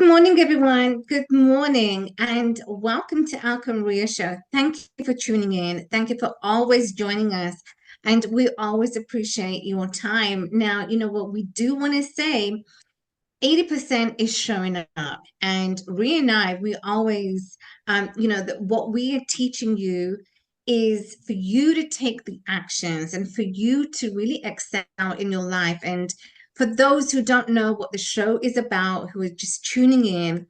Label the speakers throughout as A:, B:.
A: morning, everyone. Good morning, and welcome to 𝗥𝗵𝗲 Show. Thank you for tuning in. Thank you for always joining us, and we always appreciate your time. Now, you know what we do want to say. 80% is showing up, and Rhea and I, we always, that what we are teaching you is for you to take the actions and for you to really excel in your life. And for those who don't know what the show is about, who are just tuning in,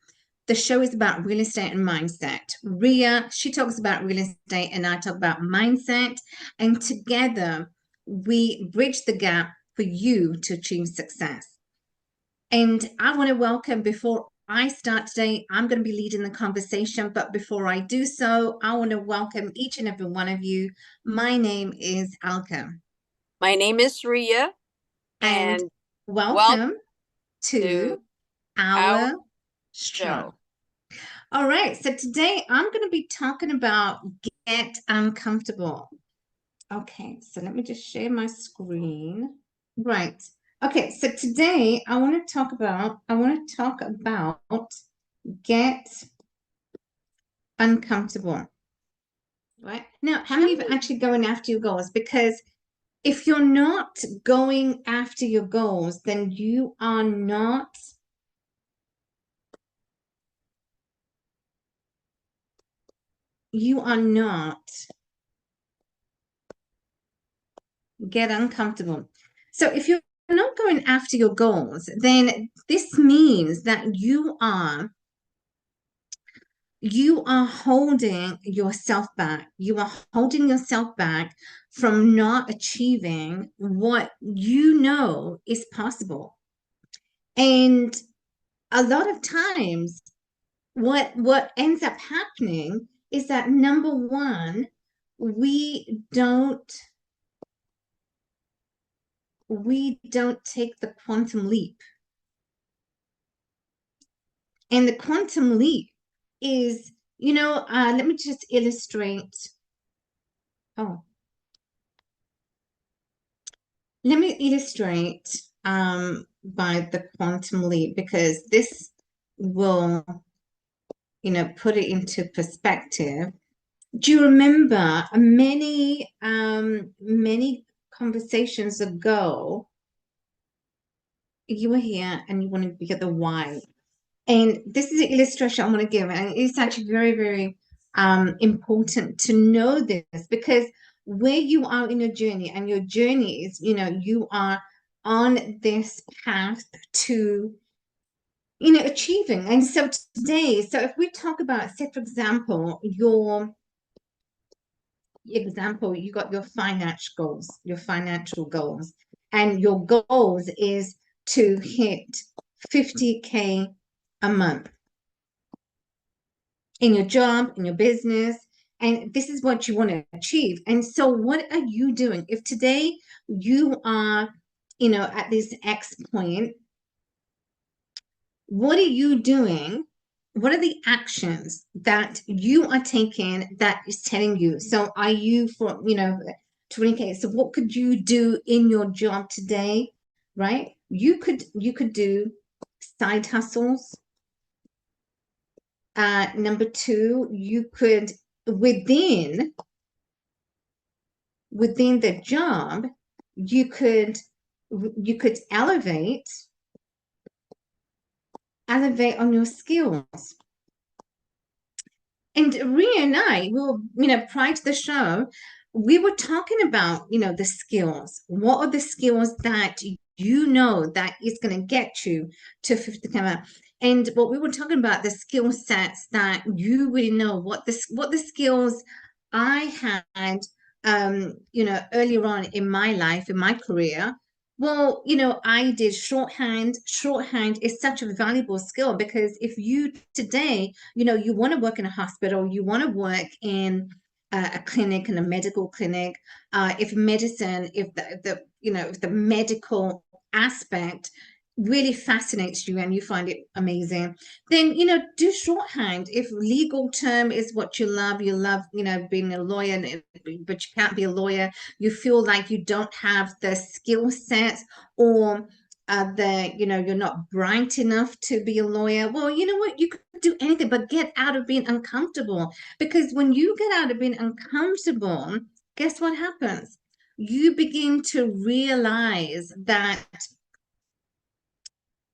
A: the show is about real estate and mindset. Rhea, she talks about real estate and I talk about mindset. And together we bridge the gap for you to achieve success. And I want to welcome, before I start today, I'm going to be leading the conversation. But before I do so, I want to welcome each and every one of you. My name is 𝗥𝗵𝗲.
B: My name is 𝗥𝗱,
A: and
B: and
A: welcome to
B: to
A: our
B: show.
A: show. All right, so today I'm going to be talking about get uncomfortable. Okay, so let me just share my screen. Right. Okay, so today I want to talk about get uncomfortable. Right? Now, how many of you are actually going after your goals? Because if you're not going after your goals, then you are not get uncomfortable. So if you're not going after your goals, then this means that you are holding yourself back. You are holding yourself back from not achieving what you know is possible. And a lot of times what ends up happening is that, number one, we don't take the quantum leap. And the quantum leap is, let me just illustrate. Let me illustrate by the quantum leap, because this will, put it into perspective. Do you remember many conversations ago, you were here and you wanted to get the why? And this is an illustration I want to give, and it's actually very, very important to know this, because where you are in your journey, and your journey is, you are on this path to, achieving. And so today, if we talk about, say, for example, you got your financial goals, and your goals is to hit 50K a month in your job, in your business, and this is what you want to achieve. And so what are you doing? If today you are, at this X point, what are you doing? What are the actions that you are taking that is telling you? So are you for, 20K? So what could you do in your job today, right? You could do side hustles. Number two, you could, within the job, you could elevate on your skills. And Rhea and I, we were, prior to the show, we were talking about, the skills. What are the skills that that is going to get you to 50K? And what we were talking about, the skill sets that you really know, what the skills I had, earlier on in my life, in my career. Well, I did shorthand. Shorthand is such a valuable skill, because if you today, you want to work in a hospital, you want to work in a clinic, in a medical clinic, if medicine, if the medical aspect really fascinates you and you find it amazing, then do shorthand. If legal term is what you love, being a lawyer, but you can't be a lawyer, you feel like you don't have the skill set, or you're not bright enough to be a lawyer. Well, you know what? You could do anything but get out of being uncomfortable. Because when you get out of being uncomfortable, guess what happens? You begin to realize that,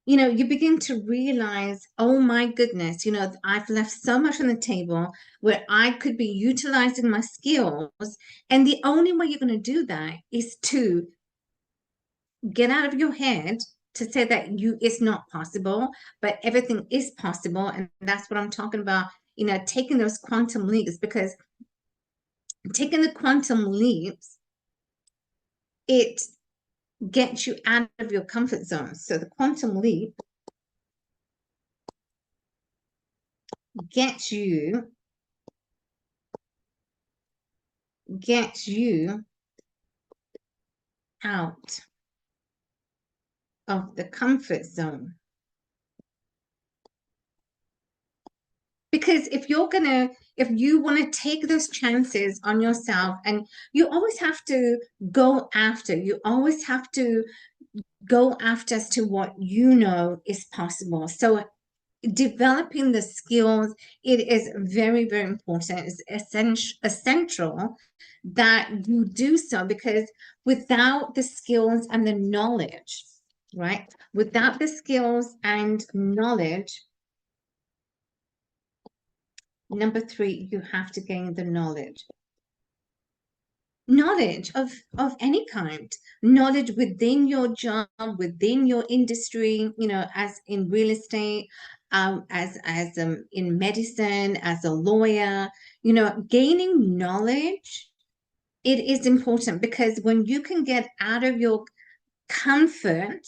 A: you begin to realize, oh my goodness, I've left so much on the table where I could be utilizing my skills. And the only way you're going to do that is to get out of your head to say that it's not possible, but everything is possible. And that's what I'm talking about, taking those quantum leaps, because taking the quantum leaps, it gets you out of your comfort zone. So the quantum leap gets you out of the comfort zone. Because if you want to take those chances on yourself, and you always have to go after as to what you know is possible. So developing the skills, it is very, very important. It's essential that you do so, because without the skills and the knowledge, right? Without the skills and knowledge, number 3, you have to gain the knowledge of any kind, knowledge within your job, within your industry, as in real estate, as in medicine, as a lawyer, gaining knowledge, it is important, because when you can get out of your comfort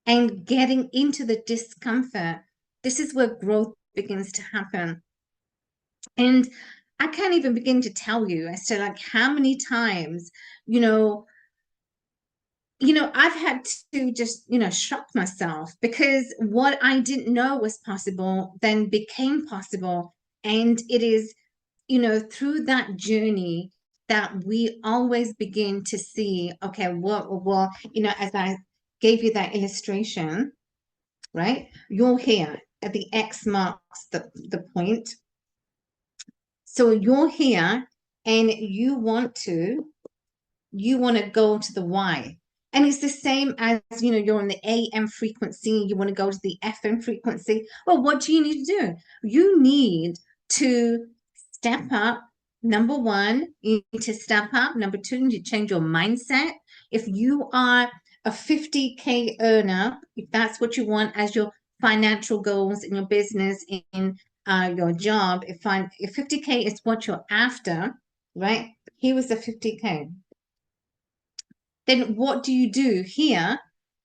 A: and getting into the discomfort, this is where growth begins to happen. And I can't even begin to tell you as to like how many times, I've had to just, shock myself, because what I didn't know was possible then became possible. And it is, through that journey that we always begin to see, okay, well, as I gave you that illustration, right? You're here at the X marks the point. So you're here and you want to go to the Y. And it's the same as, you're on the AM frequency, you want to go to the FM frequency. Well, what do you need to do? You need to step up. Number 1, you need to step up. Number 2, you need to change your mindset. If you are a 50K earner, if that's what you want as your financial goals in your business, in your job, if 50K is what you're after, right? Here was the 50K. Then what do you do here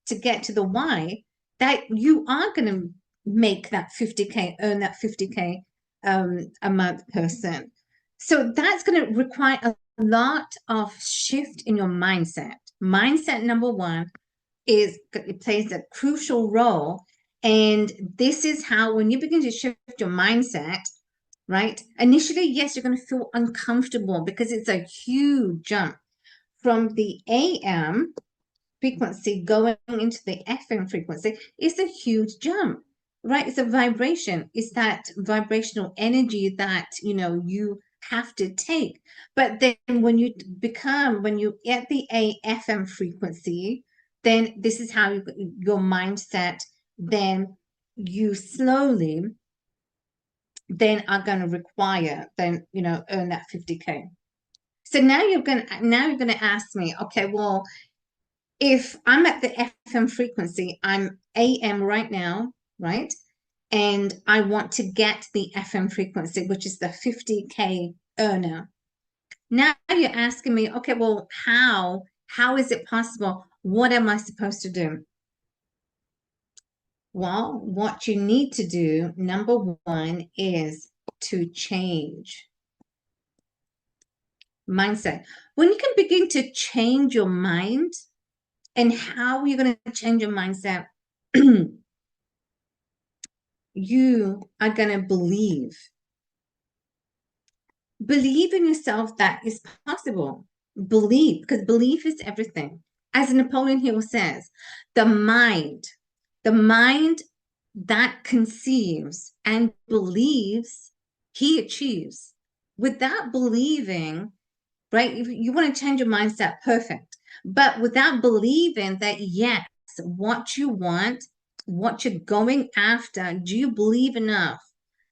A: to get to the Y, that you are going to make that 50K, earn that 50K a month person? So that's going to require a lot of shift in your mindset. Mindset, number 1, it plays a crucial role. And this is how, when you begin to shift your mindset, right? Initially, yes, you're going to feel uncomfortable, because it's a huge jump from the AM frequency going into the FM frequency. Is a huge jump, right? It's a vibration. It's that vibrational energy that, you have to take. But then when you at the AFM frequency, then this is how your mindset, then you slowly then are going to require, then, earn that 50K. So now you're going to ask me, okay, well, if I'm at the FM frequency, I'm AM right now, right? And I want to get the FM frequency, which is the 50K earner. Now you're asking me, okay, well, how is it possible? What am I supposed to do? Well, what you need to do, number 1, is to change mindset. When you can begin to change your mind, and how are you going to change your mindset? You are going to believe in yourself that it's possible. Believe, because belief is everything. As Napoleon Hill says, the mind that conceives and believes, he achieves. Without believing, right? If you want to change your mindset, perfect. But without believing that, yes, what you want, what you're going after, do you believe enough?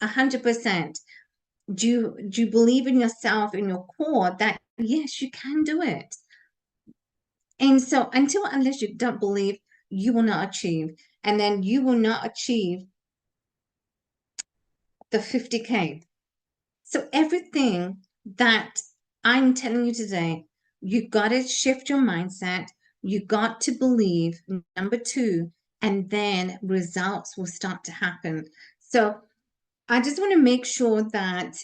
A: 100%. Do you believe in yourself, in your core, that yes, you can do it? And so unless you don't believe, you will not achieve. And then you will not achieve the 50K. So everything that I'm telling you today, you got to shift your mindset. You got to believe, number two, and then results will start to happen. So I just want to make sure that,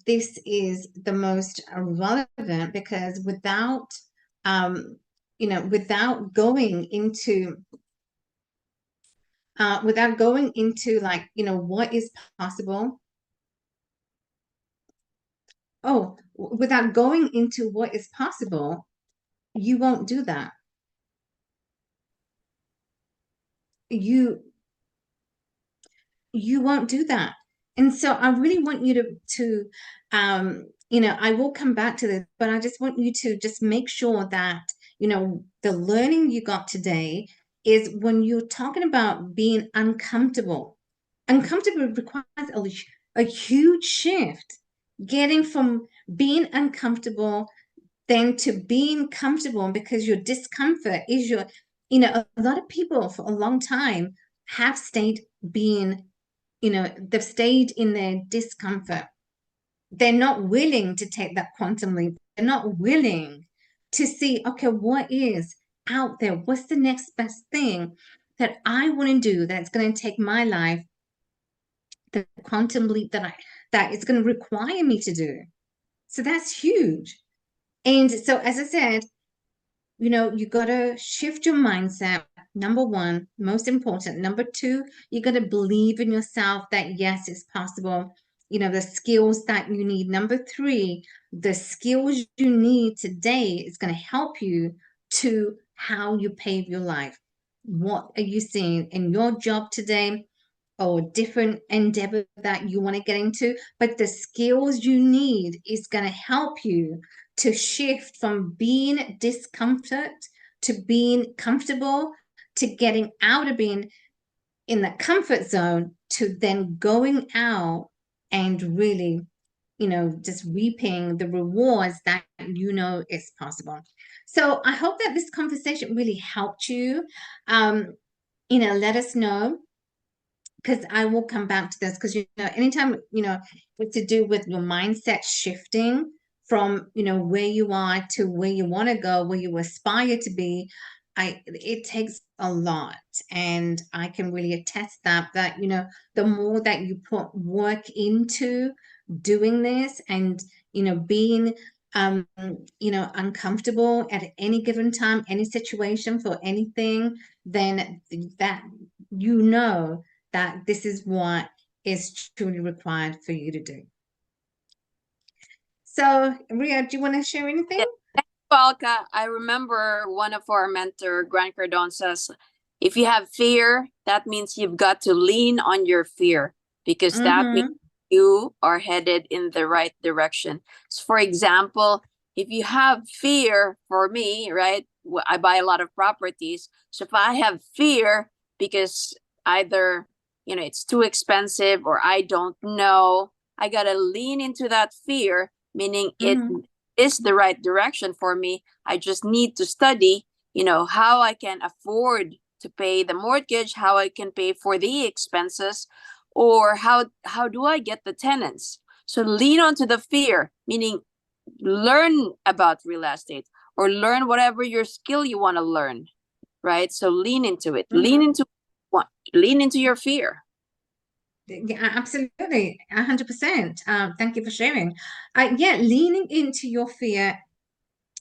A: this is the most relevant, because without going into like, what is possible. Oh, without going into what is possible, you won't do that. You won't do that. And so I really want you to I will come back to this, but I just want you to just make sure that, the learning you got today is, when you're talking about being uncomfortable requires a huge shift, getting from being uncomfortable then to being comfortable, because your discomfort is a lot of people for a long time have stayed being, they've stayed in their discomfort. They're not willing to take that quantum leap. They're not willing to see, okay, what is out there? What's the next best thing that I want to do that's going to take my life, the quantum leap that it's going to require me to do? So that's huge. And so, as I said, you got to shift your mindset. Number one, most important. Number two, you got to believe in yourself that yes, it's possible. The skills that you need. Number three, the skills you need today is going to help you to how you pave your life. What are you seeing in your job today, or different endeavor that you want to get into? But the skills you need is going to help you to shift from being discomfort to being comfortable, to getting out of being in the comfort zone, to then going out and really, just reaping the rewards that is possible. So I hope that this conversation really helped you. Let us know, because I will come back to this, because anytime it's to do with your mindset shifting from where you are to where you want to go, where you aspire to be, it takes a lot. And I can really attest that the more that you put work into doing this, and being uncomfortable at any given time, any situation, for anything, then that that this is what is truly required for you to do. So, Ria, do you want to share anything?
B: Yeah. ภิ𝗱, I remember one of our mentor, Grant Cardone, says, if you have fear, that means you've got to lean on your fear, because that means you are headed in the right direction. So, for example, if you have fear, for me, right, I buy a lot of properties. So if I have fear because either, it's too expensive, or I don't know, I got to lean into that fear, meaning it is the right direction for me. I just need to study, how I can afford to pay the mortgage, how I can pay for the expenses, or how do I get the tenants. So lean onto the fear, meaning learn about real estate, or learn whatever your skill you want to learn, right? So lean into it. Lean into your fear.
A: Yeah, absolutely, 100%. Thank you for sharing. Leaning into your fear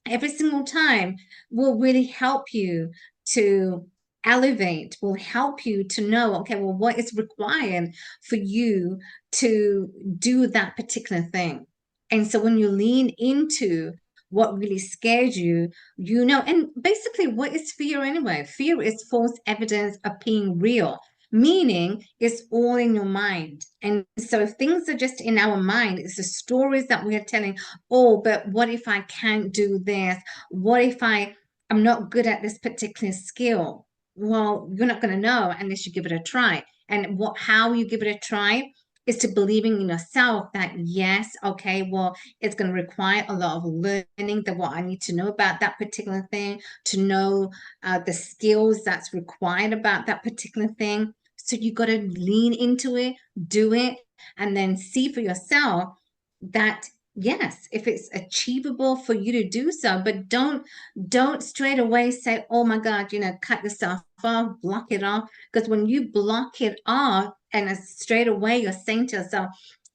A: every single time will really help you to elevate, will help you to know, okay, well, what is required for you to do that particular thing. And so when you lean into what really scares you, you know. And basically, what is fear anyway? Fear is false evidence of being real, meaning it's all in your mind. And so if things are just in our mind, it's the stories that we are telling. Oh, but what if I can't do this? What if I'm not good at this particular skill? Well, you're not going to know unless you give it a try. And how you give it a try is to believing in yourself that yes, okay, well, it's going to require a lot of learning, that what I need to know about that particular thing, to know the skills that's required about that particular thing. So you got to lean into it, do it, and then see for yourself that yes, if it's achievable for you to do so. But don't straight away say, oh my God, cut yourself off, block it off. Because when you block it off and straight away you're saying to yourself,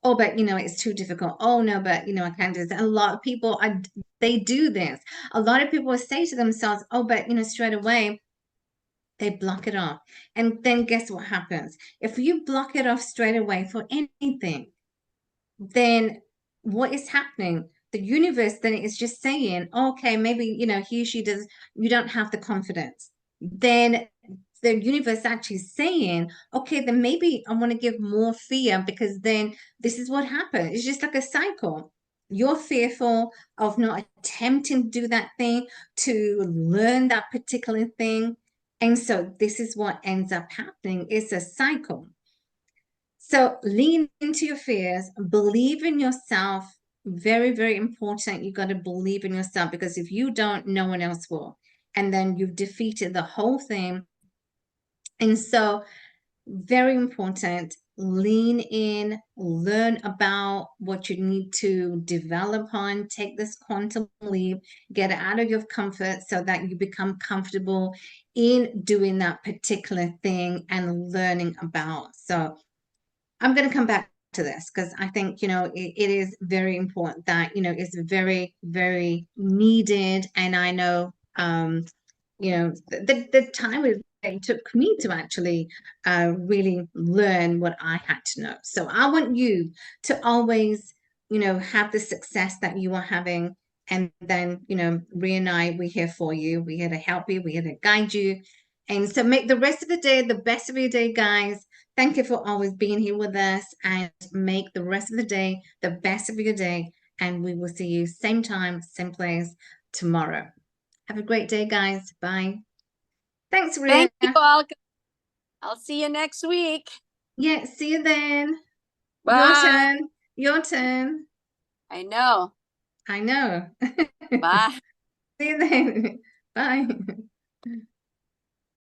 A: oh, but it's too difficult. Oh no, but I can't do this. A lot of people they do this. A lot of people say to themselves, oh, but straight away they block it off. And then guess what happens? If you block it off straight away for anything, then what is happening? The universe then is just saying, okay, maybe she does, you don't have the confidence. Then the universe actually saying, okay, then maybe I want to give more fear, because then this is what happens. It's just like a cycle. You're fearful of not attempting to do that thing, to learn that particular thing. And so this is what ends up happening. It's a cycle. So lean into your fears, believe in yourself. Very, very important. You got to believe in yourself, because if you don't, no one else will. And then you've defeated the whole thing. And so very important, lean in, learn about what you need to develop on, take this quantum leap, get out of your comfort so that you become comfortable in doing that particular thing and learning about. So I'm going to come back to this, because I think, it is very important that, it's very, very needed. And I know, the time it took me to actually really learn what I had to know. So I want you to always, have the success that you are having. And then, Rhea and I, we're here for you. We're here to help you. We're here to guide you. And so make the rest of the day the best of your day, guys. Thank you for always being here with us, and make the rest of the day the best of your day. And we will see you same time, same place tomorrow. Have a great day, guys. Bye. Thanks, Rhea.
B: Thank you all. I'll see you next week.
A: Yeah, see you then.
B: Bye.
A: Your turn. Your turn.
B: I know.
A: I know.
B: Bye.
A: See you then. Bye.